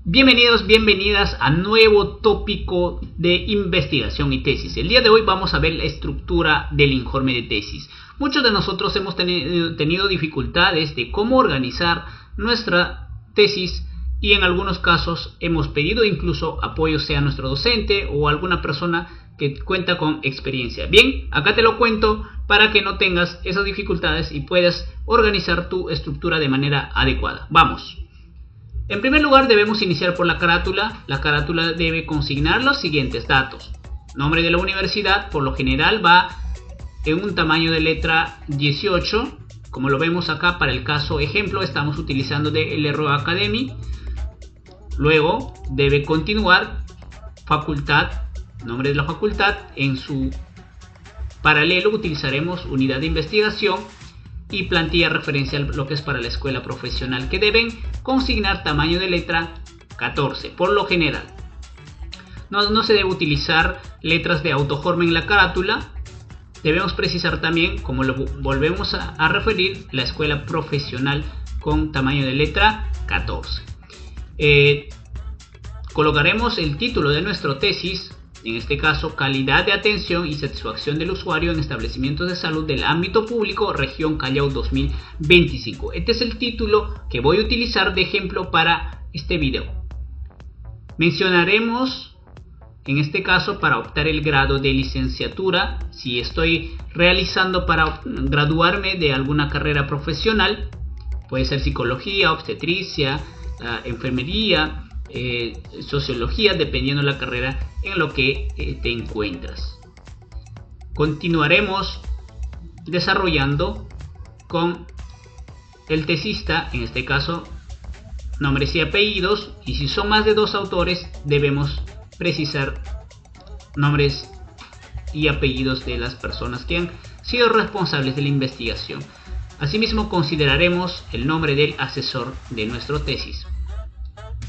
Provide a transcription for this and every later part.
Bienvenidos, bienvenidas a nuevo tópico de investigación y tesis. El día de hoy vamos a ver la estructura del informe de tesis. Muchos de nosotros hemos tenido dificultades de cómo organizar nuestra tesis y en algunos casos hemos pedido incluso apoyo, sea nuestro docente o alguna persona que cuenta con experiencia. Bien, acá te lo cuento para que no tengas esas dificultades y puedas organizar tu estructura de manera adecuada. Vamos. En primer lugar debemos iniciar por la carátula. La carátula debe consignar los siguientes datos. Nombre de la universidad, por lo general va en un tamaño de letra 18. Como lo vemos acá para el caso ejemplo, estamos utilizando de LRO Academy. Luego debe continuar facultad, nombre de la facultad. En su paralelo utilizaremos unidad de investigación y plantilla referencial, lo que es para la escuela profesional, que deben consignar tamaño de letra 14 por lo general. No se debe utilizar letras de autoforma en la carátula. Debemos precisar también, como lo volvemos a referir, la escuela profesional con tamaño de letra 14. Colocaremos el título de nuestra tesis, en este caso, calidad de atención y satisfacción del usuario en establecimientos de salud del ámbito público, región Callao 2025. Este es el título que voy a utilizar de ejemplo para este video. Mencionaremos, en este caso, para optar el grado de licenciatura, si estoy realizando para graduarme de alguna carrera profesional, puede ser psicología, obstetricia, enfermería, sociología, dependiendo de la carrera en lo que te encuentras. Continuaremos desarrollando con el tesista, en este caso nombres y apellidos, y si son más de dos autores debemos precisar nombres y apellidos de las personas que han sido responsables de la investigación. Asimismo consideraremos el nombre del asesor de nuestra tesis.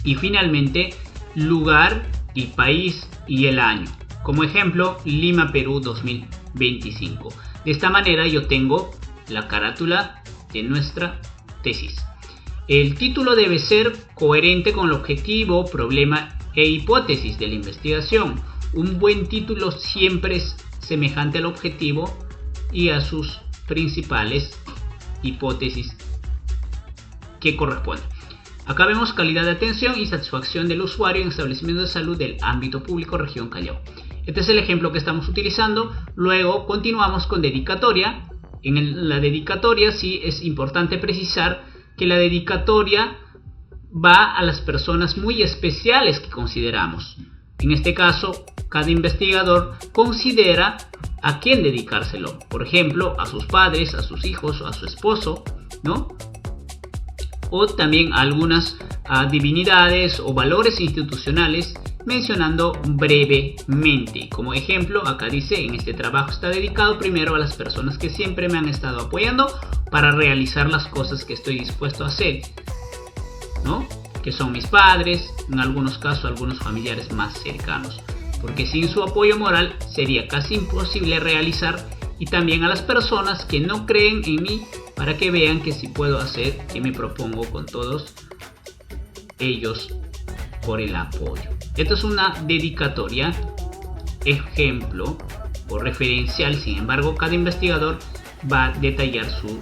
Y finalmente, lugar y país y el año. Como ejemplo, Lima, Perú 2025. De esta manera yo tengo la carátula de nuestra tesis. El título debe ser coherente con el objetivo, problema e hipótesis de la investigación. Un buen título siempre es semejante al objetivo y a sus principales hipótesis que corresponden. Acá vemos calidad de atención y satisfacción del usuario en establecimientos de salud del ámbito público región Callao. Este es el ejemplo que estamos utilizando. Luego continuamos con dedicatoria. En la dedicatoria sí es importante precisar que la dedicatoria va a las personas muy especiales que consideramos. En este caso, cada investigador considera a quién dedicárselo. Por ejemplo, a sus padres, a sus hijos o a su esposo, ¿no? O también algunas divinidades o valores institucionales, mencionando brevemente. Como ejemplo, acá dice: en este trabajo está dedicado primero a las personas que siempre me han estado apoyando para realizar las cosas que estoy dispuesto a hacer, ¿no? Que son mis padres, en algunos casos algunos familiares más cercanos, porque sin su apoyo moral sería casi imposible realizar, y también a las personas que no creen en mí, para que vean que sí puedo hacer, que me propongo con todos ellos por el apoyo. Esto es una dedicatoria, ejemplo o referencial. Sin embargo, cada investigador va a detallar su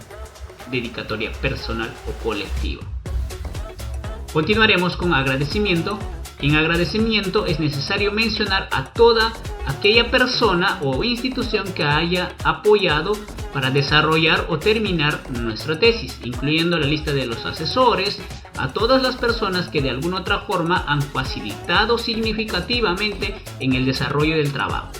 dedicatoria personal o colectiva. Continuaremos con agradecimiento. En agradecimiento es necesario mencionar a toda aquella persona o institución que haya apoyado para desarrollar o terminar nuestra tesis, incluyendo la lista de los asesores, a todas las personas que de alguna otra forma han facilitado significativamente en el desarrollo del trabajo.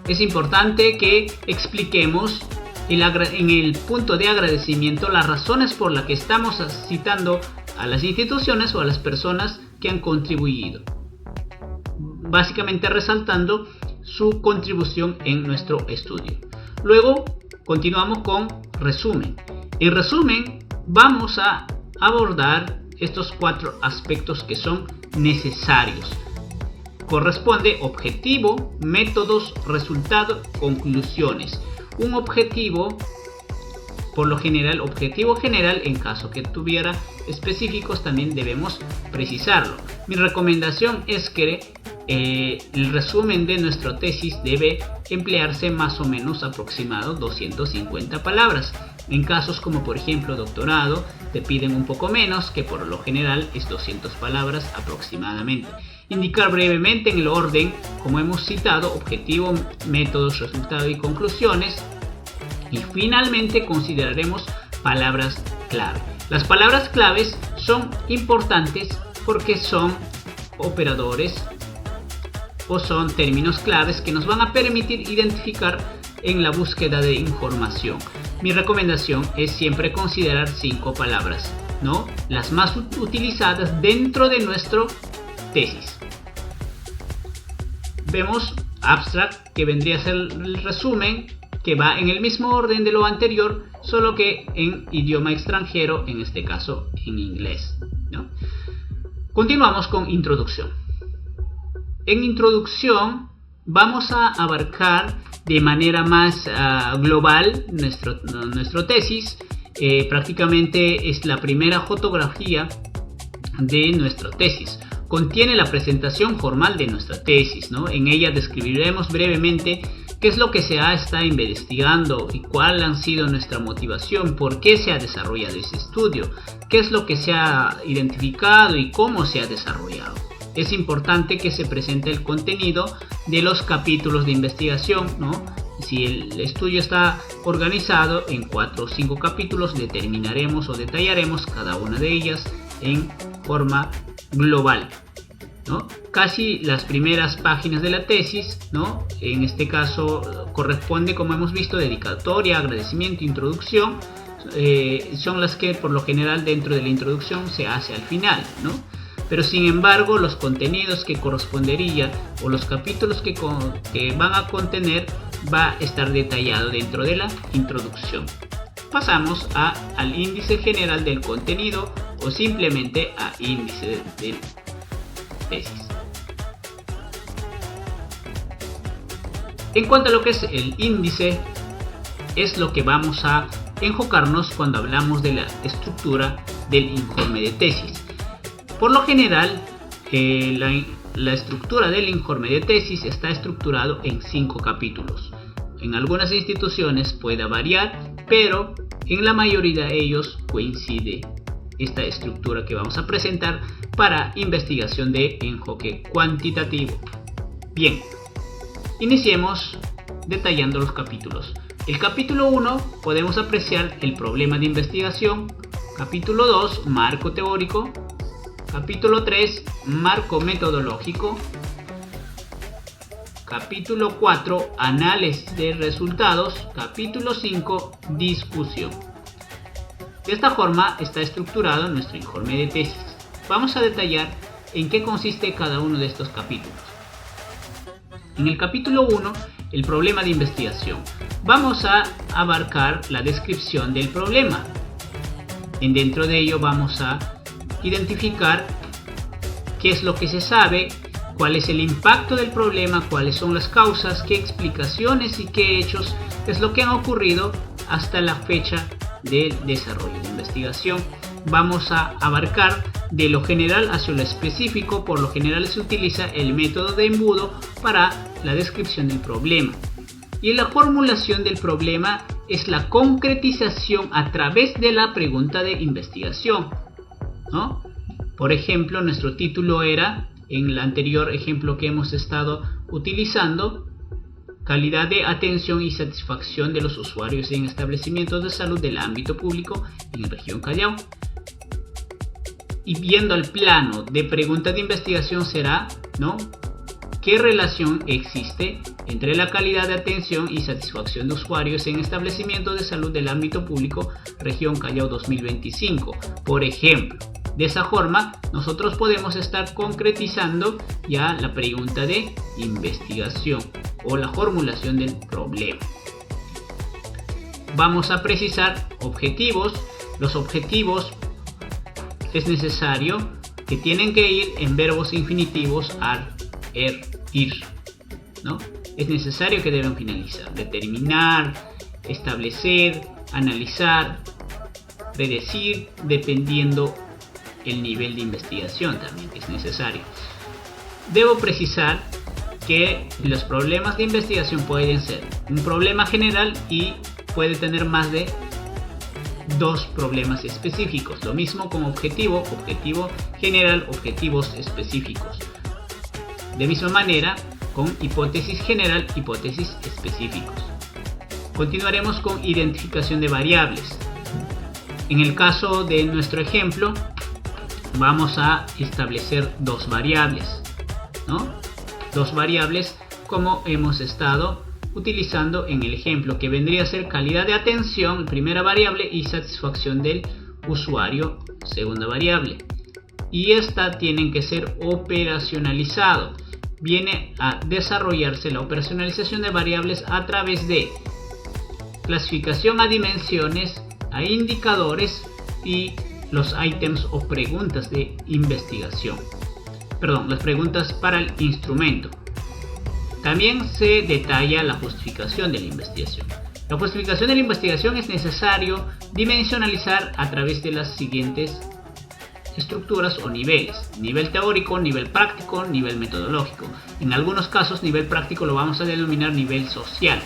Es importante que expliquemos en el punto de agradecimiento las razones por las que estamos citando a las instituciones o a las personas que han contribuido, básicamente resaltando su contribución en nuestro estudio. Luego continuamos con resumen. En resumen vamos a abordar estos 4 aspectos que son necesarios. Corresponde objetivo, métodos, resultado, conclusiones. Un objetivo por lo general objetivo general. En caso que tuviera específicos también debemos precisarlo. Mi recomendación es que el resumen de nuestra tesis debe emplearse más o menos aproximado 250 palabras. En casos como por ejemplo doctorado te piden un poco menos, que por lo general es 200 palabras aproximadamente. Indicar brevemente en el orden como hemos citado: objetivo, métodos, resultado y conclusiones. Y finalmente consideraremos palabras clave. Las palabras claves son importantes porque son operadores o son términos claves que nos van a permitir identificar en la búsqueda de información. Mi recomendación es siempre considerar 5 palabras, ¿no? Las más utilizadas dentro de nuestra tesis. Vemos abstract, que vendría a ser el resumen, que va en el mismo orden de lo anterior, solo que en idioma extranjero, en este caso en inglés, ¿no? Continuamos con introducción. En introducción vamos a abarcar de manera más global nuestra tesis. Prácticamente es la primera fotografía de nuestra tesis. Contiene la presentación formal de nuestra tesis, ¿no? En ella describiremos brevemente qué es lo que se está investigando y cuál ha sido nuestra motivación, por qué se ha desarrollado ese estudio, qué es lo que se ha identificado y cómo se ha desarrollado. Es importante que se presente el contenido de los capítulos de investigación, ¿no? Si el estudio está organizado en 4 o 5 capítulos, determinaremos o detallaremos cada una de ellas en forma global, ¿no? Casi las primeras páginas de la tesis, ¿no? En este caso corresponde, como hemos visto, dedicatoria, agradecimiento, introducción. Son las que por lo general dentro de la introducción se hace al final, ¿no? Pero sin embargo los contenidos que corresponderían o los capítulos que van a contener va a estar detallado dentro de la introducción. Pasamos al índice general del contenido o simplemente a índice de tesis. En cuanto a lo que es el índice, es lo que vamos a enfocarnos cuando hablamos de la estructura del informe de tesis. Por lo general, la estructura del informe de tesis está estructurado en 5 capítulos. En algunas instituciones puede variar, pero en la mayoría de ellos coincide esta estructura que vamos a presentar para investigación de enfoque cuantitativo. Bien, iniciemos detallando los capítulos. El capítulo 1 podemos apreciar el problema de investigación. Capítulo 2, marco teórico. Capítulo 3, marco metodológico. Capítulo 4, análisis de resultados. Capítulo 5, discusión. De esta forma está estructurado nuestro informe de tesis. Vamos a detallar en qué consiste cada uno de estos capítulos. En el capítulo 1, el problema de investigación, vamos a abarcar la descripción del problema. Dentro de ello vamos a identificar qué es lo que se sabe, cuál es el impacto del problema, cuáles son las causas, qué explicaciones y qué hechos es lo que han ocurrido hasta la fecha del desarrollo de investigación. Vamos a abarcar de lo general hacia lo específico. Por lo general se utiliza el método de embudo para la descripción del problema. Y la formulación del problema es la concretización a través de la pregunta de investigación, ¿no? Por ejemplo, nuestro título era, en el anterior ejemplo que hemos estado utilizando, calidad de atención y satisfacción de los usuarios en establecimientos de salud del ámbito público en la región Callao. Y viendo el plano de pregunta de investigación será, ¿no?, ¿qué relación existe entre la calidad de atención y satisfacción de usuarios en establecimientos de salud del ámbito público región Callao 2025? Por ejemplo, de esa forma nosotros podemos estar concretizando ya la pregunta de investigación o la formulación del problema. Vamos a precisar objetivos. Los objetivos es necesario que tienen que ir en verbos infinitivos ar, er, ir, ¿no? Es necesario que deben finalizar, determinar, establecer, analizar, predecir, dependiendo el nivel de investigación también que es necesario. Debo precisar que los problemas de investigación pueden ser un problema general y puede tener más de dos problemas específicos. Lo mismo con objetivo general, objetivos específicos. De misma manera con hipótesis general, hipótesis específicos. Continuaremos con identificación de variables. En el caso de nuestro ejemplo, vamos a establecer dos variables, ¿no? Dos variables como hemos estado utilizando en el ejemplo, que vendría a ser calidad de atención, primera variable, y satisfacción del usuario, segunda variable. Y esta tienen que ser operacionalizado. Viene a desarrollarse la operacionalización de variables a través de clasificación a dimensiones, a indicadores y los ítems o preguntas de investigación. Perdón, las preguntas para el instrumento. También se detalla la justificación de la investigación. La justificación de la investigación es necesario dimensionalizar a través de las siguientes estructuras o niveles: nivel teórico, nivel práctico, nivel metodológico. En algunos casos, nivel práctico lo vamos a denominar nivel social.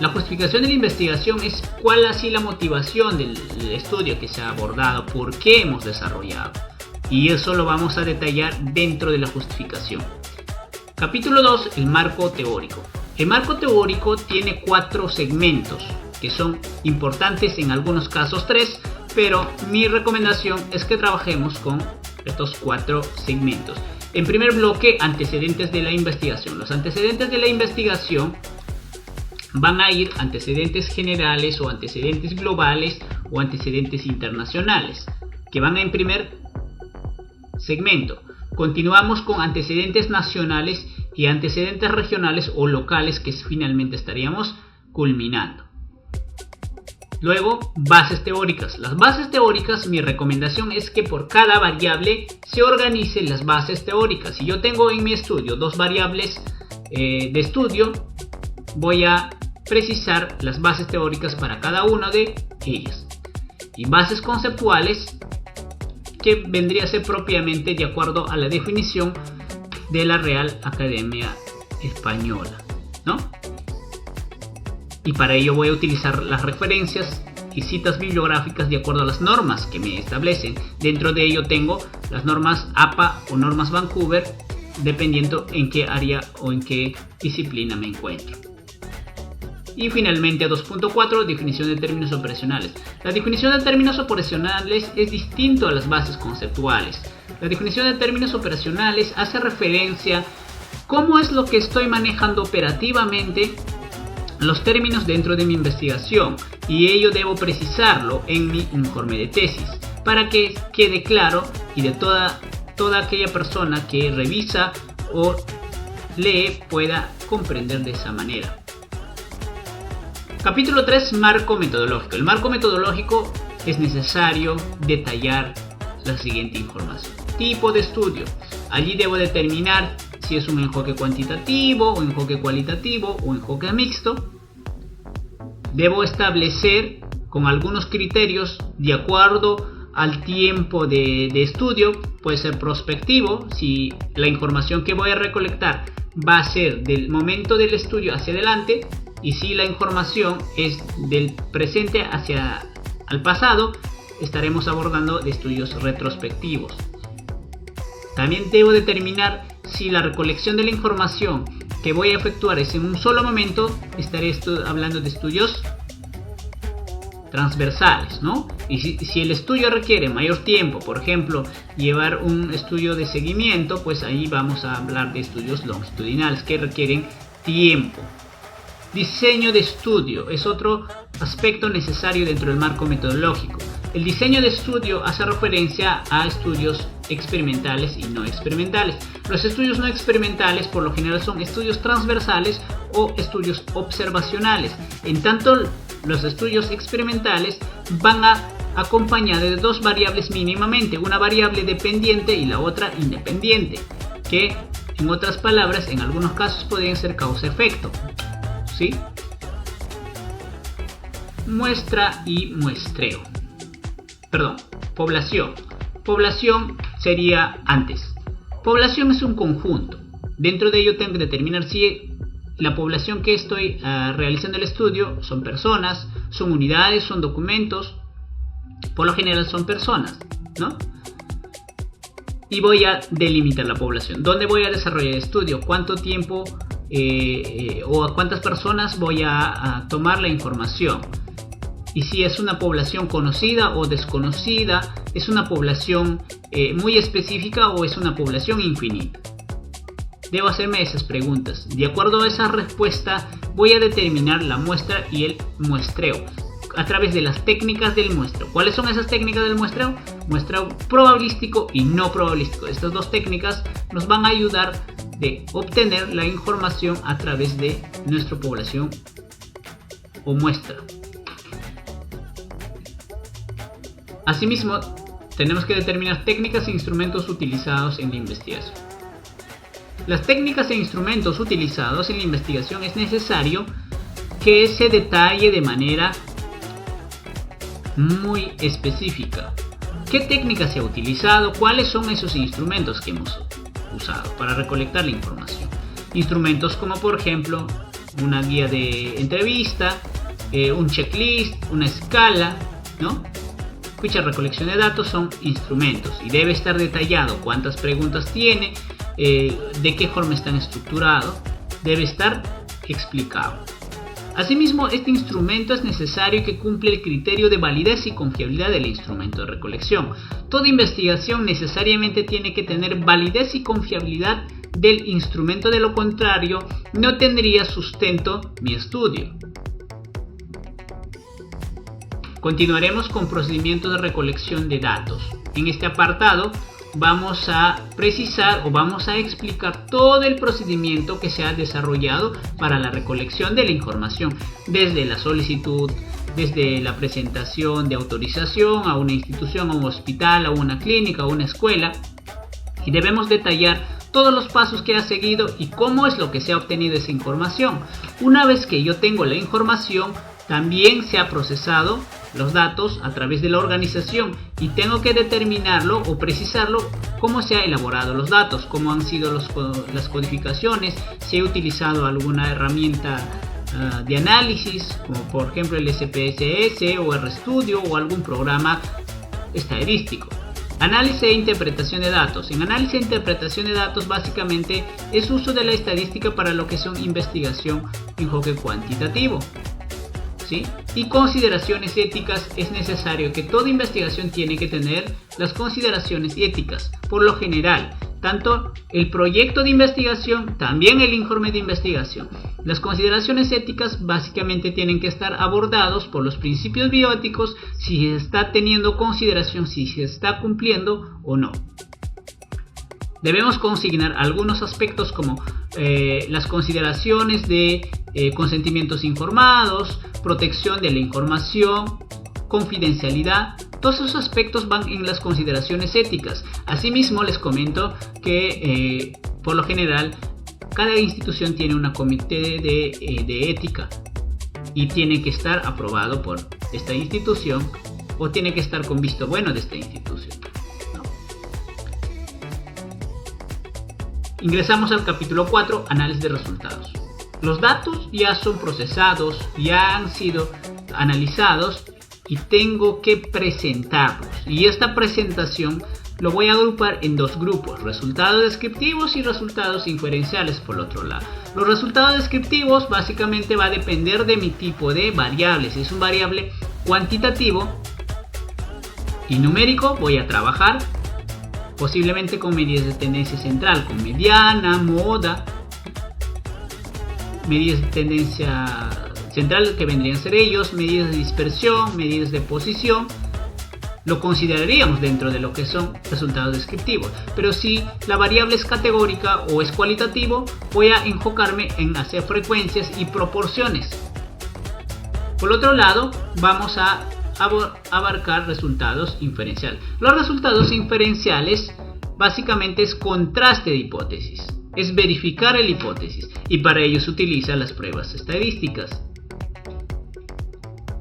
La justificación de la investigación es cuál ha sido la motivación del estudio que se ha abordado, por qué hemos desarrollado. Y eso lo vamos a detallar dentro de la justificación. Capítulo 2, el marco teórico. El marco teórico tiene 4 segmentos que son importantes, en algunos casos 3, pero mi recomendación es que trabajemos con estos 4 segmentos. En primer bloque, antecedentes de la investigación. Los antecedentes de la investigación van a ir antecedentes generales o antecedentes globales o antecedentes internacionales, que van en primer segmento. Continuamos con antecedentes nacionales y antecedentes regionales o locales, que finalmente estaríamos culminando. Luego, bases teóricas. Las bases teóricas, mi recomendación es que por cada variable se organicen las bases teóricas. Si yo tengo en mi estudio 2 variables de estudio, voy a precisar las bases teóricas para cada una de ellas. Y bases conceptuales, que vendría a ser propiamente de acuerdo a la definición de la Real Academia Española, ¿no? Y para ello voy a utilizar las referencias y citas bibliográficas de acuerdo a las normas que me establecen. Dentro de ello tengo las normas APA o normas Vancouver, dependiendo en qué área o en qué disciplina me encuentro. Y finalmente, 2.4, definición de términos operacionales. La definición de términos operacionales es distinto a las bases conceptuales. La definición de términos operacionales hace referencia a cómo es lo que estoy manejando operativamente los términos dentro de mi investigación, y ello debo precisarlo en mi informe de tesis para que quede claro y de toda aquella persona que revisa o lee pueda comprender de esa manera. Capítulo 3, marco metodológico. El marco metodológico es necesario detallar la siguiente información. Tipo de estudio. Allí debo determinar si es un enfoque cuantitativo, o enfoque cualitativo, o enfoque mixto. Debo establecer con algunos criterios de acuerdo al tiempo de estudio. Puede ser prospectivo, si la información que voy a recolectar va a ser del momento del estudio hacia adelante, y si la información es del presente hacia el pasado, estaremos abordando de estudios retrospectivos. También debo determinar si la recolección de la información que voy a efectuar es en un solo momento. Estaré hablando de estudios transversales, ¿no? Y si el estudio requiere mayor tiempo, por ejemplo, llevar un estudio de seguimiento, pues ahí vamos a hablar de estudios longitudinales que requieren tiempo. Diseño de estudio es otro aspecto necesario dentro del marco metodológico. El diseño de estudio hace referencia a estudios experimentales y no experimentales. Los estudios no experimentales por lo general son estudios transversales o estudios observacionales. En tanto, los estudios experimentales van acompañados de 2 variables mínimamente, una variable dependiente y la otra independiente, que en otras palabras en algunos casos pueden ser causa-efecto, ¿sí? muestra y muestreo. Perdón, población. Población sería antes. Población es un conjunto. Dentro de ello tengo que determinar si la población que estoy realizando el estudio son personas, son unidades, son documentos. Por lo general son personas, ¿no? Y voy a delimitar la población. ¿Dónde voy a desarrollar el estudio? ¿Cuánto tiempo o a cuántas personas voy a tomar la información? Y si es una población conocida o desconocida, es una población muy específica o es una población infinita. Debo hacerme esas preguntas. De acuerdo a esa respuesta, voy a determinar la muestra y el muestreo a través de las técnicas del muestreo. ¿Cuáles son esas técnicas del muestreo? Muestreo probabilístico y no probabilístico. Estas dos técnicas nos van a ayudar de obtener la información a través de nuestra población o muestra. Asimismo, tenemos que determinar técnicas e instrumentos utilizados en la investigación. Las técnicas e instrumentos utilizados en la investigación es necesario que se detalle de manera muy específica. ¿Qué técnica se ha utilizado? ¿Cuáles son esos instrumentos que hemos usado para recolectar la información? Instrumentos como por ejemplo una guía de entrevista, un checklist, una escala, ¿no? Dicha recolección de datos son instrumentos y debe estar detallado cuántas preguntas tiene, de qué forma están estructurados, debe estar explicado. Asimismo, este instrumento es necesario que cumpla el criterio de validez y confiabilidad del instrumento de recolección. Toda investigación necesariamente tiene que tener validez y confiabilidad del instrumento, de lo contrario, no tendría sustento mi estudio. Continuaremos con procedimientos de recolección de datos. En este apartado vamos a precisar o vamos a explicar todo el procedimiento que se ha desarrollado para la recolección de la información, desde la solicitud, desde la presentación de autorización a una institución, a un hospital, a una clínica, a una escuela, y debemos detallar todos los pasos que ha seguido y cómo es lo que se ha obtenido esa información. Una vez que yo tengo la información, también se ha procesado los datos a través de la organización y tengo que determinarlo o precisarlo cómo se ha elaborado los datos, cómo han sido las codificaciones, si he utilizado alguna herramienta de análisis como por ejemplo el SPSS o RStudio o algún programa estadístico. Análisis e interpretación de datos. En análisis e interpretación de datos básicamente es uso de la estadística para lo que son investigación en enfoque cuantitativo. ¿Sí? Y consideraciones éticas. Es necesario que toda investigación tiene que tener las consideraciones éticas. Por lo general, tanto el proyecto de investigación, también el informe de investigación. Las consideraciones éticas básicamente tienen que estar abordados por los principios bioéticos, si se está teniendo consideración, si se está cumpliendo o no. Debemos consignar algunos aspectos como las consideraciones de consentimientos informados, protección de la información, confidencialidad. Todos esos aspectos van en las consideraciones éticas. Asimismo, les comento que por lo general cada institución tiene un comité de ética y tiene que estar aprobado por esta institución o tiene que estar con visto bueno de esta institución. Ingresamos al capítulo 4, análisis de resultados. Los datos ya son procesados, ya han sido analizados y tengo que presentarlos. Y esta presentación lo voy a agrupar en dos grupos: resultados descriptivos y resultados inferenciales por otro lado. Los resultados descriptivos básicamente va a depender de mi tipo de variables. Si es un variable cuantitativo y numérico, voy a trabajar posiblemente con medidas de tendencia central, con mediana, moda, medidas de tendencia central que vendrían a ser ellos, medidas de dispersión, medidas de posición. Lo consideraríamos dentro de lo que son resultados descriptivos. Pero si la variable es categórica o es cualitativo, voy a enfocarme en hacer frecuencias y proporciones. Por otro lado, vamos a abarcar resultados inferenciales. Los resultados inferenciales básicamente es contraste de hipótesis, es verificar la hipótesis, y para ello se utilizan las pruebas estadísticas.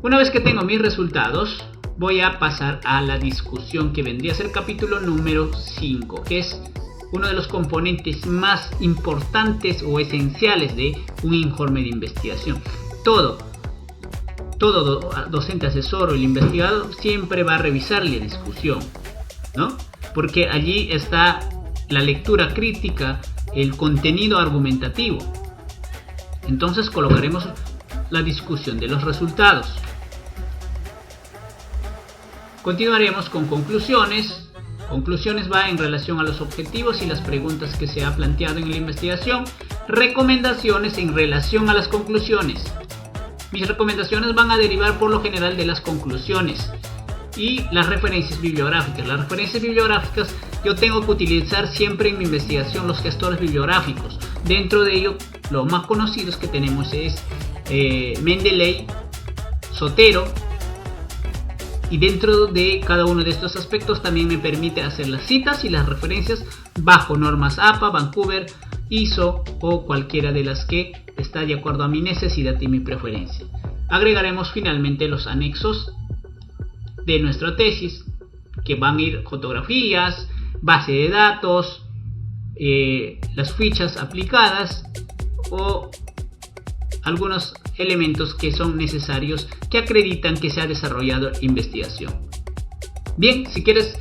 Una vez que tengo mis resultados, voy a pasar a la discusión que vendría a ser el capítulo número 5, que es uno de los componentes más importantes o esenciales de un informe de investigación. Todo docente asesor o el investigador siempre va a revisar la discusión, ¿no? Porque allí está la lectura crítica, el contenido argumentativo. Entonces colocaremos la discusión de los resultados. Continuaremos con conclusiones. Conclusiones va en relación a los objetivos y las preguntas que se ha planteado en la investigación. Recomendaciones en relación a las conclusiones. Mis recomendaciones van a derivar por lo general de las conclusiones. Y las referencias bibliográficas. Las referencias bibliográficas yo tengo que utilizar siempre en mi investigación los gestores bibliográficos. Dentro de ello, los más conocidos que tenemos es Mendeley, Zotero. Y dentro de cada uno de estos aspectos también me permite hacer las citas y las referencias bajo normas APA, Vancouver, ISO o cualquiera de las que está de acuerdo a mi necesidad y mi preferencia. Agregaremos finalmente los anexos de nuestra tesis, que van a ir fotografías, base de datos, las fichas aplicadas o algunos elementos que son necesarios que acreditan que se ha desarrollado investigación. Bien, si quieres